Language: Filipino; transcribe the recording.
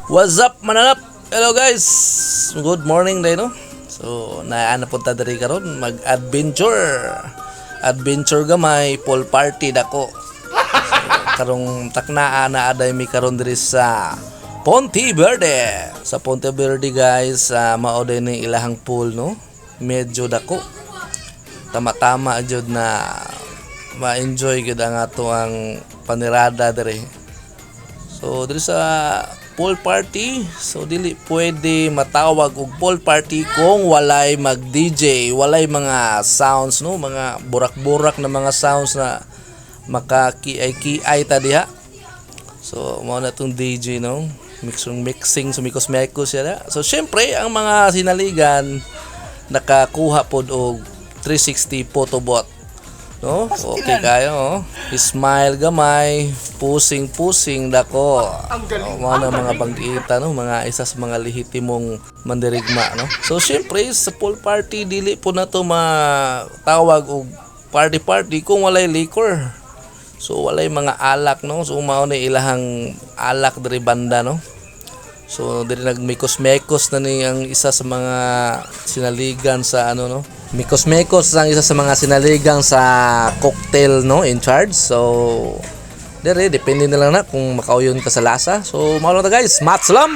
What's up, mananap? Hello guys. Good morning day no. So naa na punta diri karon mag-adventure. Adventure gamay pool party dako. Karong taknaa na aday mi karon diri sa Ponte Verde. Sa Ponte Verde guys, mao din ni ilahang pool no. Medyo dako. Tama-tama jud na ma-enjoy gid ang ato ang panirada diri. So diri sa pool party, so dili pwede matawag og pool party kung walay mag DJ, walay mga sounds no, mga burak-burak na mga sounds na makakiay-kiay ta diha. So mao na tong DJ no, mixing sumikos-mikos siya. So syempre ang mga sinaligan nakakuha pod og 360 photo booth. No? Okay kayo, oh. Smile gamay, pusing dako. Mga mga bangkita no, mga isa sa mga lehitimong mandirigma no. So syempre sa pool party dili po na to matawag og party kung walay liquor. So walay mga alak no. So mao na ilahang alak diri banda no. So diri nagmikos-mekos na ni ang isa sa mga sinaligan sa ano no. Mikos-mekos ang isa sa mga sinaligang sa cocktail no in charge. So dere depende na lang na kung makauyon ka sa lasa. So mao lang ta guys, matsalam.